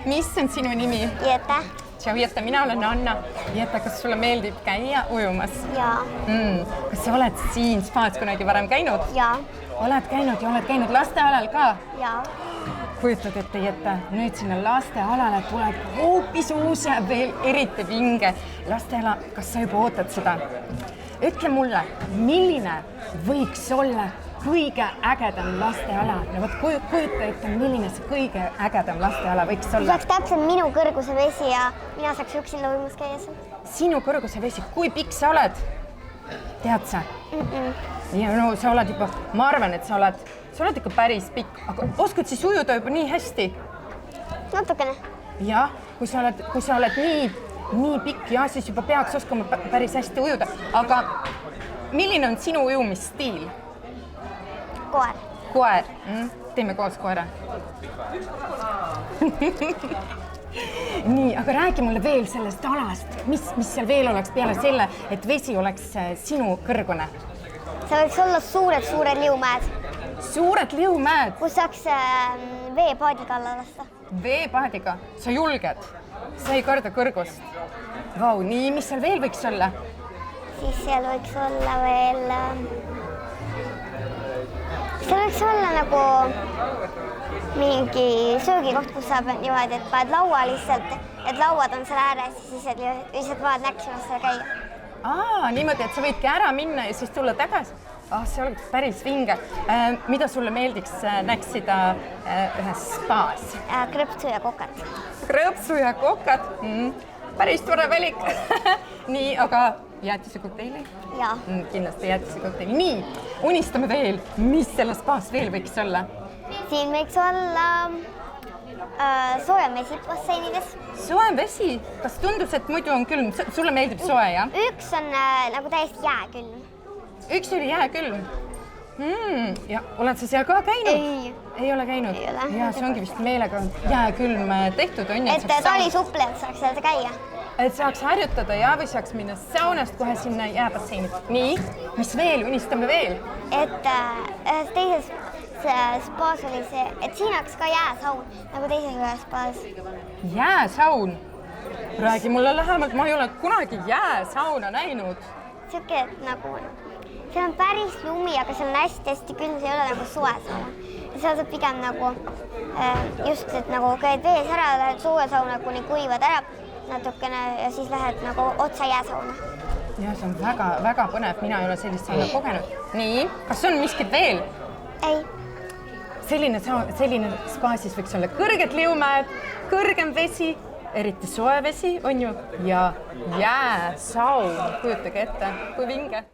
Mis on sinu nimi? Jette. Tšau, Jette, mina olen Anna. Jette, kas sulle meeldib käia ujumas? Jaa. Kas sa oled siin spaas kunagi varem käinud? Jaa. Oled käinud lastealal ka? Jaa. Kujutad ette, Jette, nüüd sinna lastealale tuleb hoopis uus ja veel eriti vinge lasteala. Kas sa juba ootad seda? Ütle mulle, milline võiks olla kõige ägedam lasteala? No võt kujuta ette, milline see kõige ägedam lasteala võiks olla? Saaks täpselt minu kõrguse vesi ja mina saaks üksinda ujumas käia seal. Sinu kõrguse vesi, kui pikk sa oled? Tead sa? Ja no sa oled juba, ma arvan, et sa oled ikka päris pikk, aga oskad siis ujuda juba nii hästi? Natukene. Jah, kui sa oled nii pikk ja siis juba peaks oskama päris hästi ujuda, aga milline on sinu ujumisstiil? Koer. Koer. Teeme koos koera. Nii, aga räägi mulle veel sellest alast. Mis seal veel oleks peale selle, et vesi oleks sinu kõrgune? See võiks olla suured liumäed. Suured liumäed? Kus saaks veepaadiga alla lasta. Veepaadiga? Sa julged? Sa ei karda kõrgust? Vau, nii, mis seal veel võiks olla? Siis seal võiks olla veel... See võiks olla nagu mingi söögikoht, kus saab niimoodi, et paned laua lihtsalt, et lauad on seal ääres ja siis lihtsalt vaad näksimas seal käia. Niimoodi, et sa võidki ära minna ja siis tulla tagasi. See oleks päris vinge. Mida sulle meeldiks näksida ühes spaas? Krõpsu ja kokad. Krõpsu ja kokad? Päris tore valik. Nii, aga jäätise kokteili? Jaa. Kindlasti jäätise kokteili. Nii, unistame veel. Mis selles spaas veel võiks olla? Siin võiks olla soojam vesi basseinides. Soojam vesi? Kas tundus, et muidu on külm? Sulle meeldib soe, jah? Üks on nagu täiesti jääkülm. Üks oli jääkülm? Ja oled sa seal ka käinud? Ei. Ei ole käinud? Ei ole. Ja see ongi vist meelega jääkülm tehtud, on? Et talisuple, et saaks seal käia. Et saaks harjutada ja või saaks minna saunast kohe sinna jääbasseinid. Nii, mis veel? Unistame veel? Et ühes teises spaas oli see, et siin oleks ka jääsaun, nagu teises ühes spaas. Jääsaun? Räägi mulle lähemalt, ma ei ole kunagi jääsauna näinud. Siuke, et nagu, seal on päris lumi, aga seal on hästi külm, see ei ole nagu suvesauna. Ja seal saab pigem nagu, just, et nagu käid vees ära, lähed suvesauna, kuni kuivad ära natukene ja siis lähed nagu otsa jääsauna. Ja see on väga põnev, mina ei ole sellist sauna kogenud. Nii, kas on miskit veel? Ei. Selline spaasis võiks olla kõrged liumäed, kõrgem vesi, eriti soe vesi, on ju, ja jääsaun, kujutage ette, kui vinge.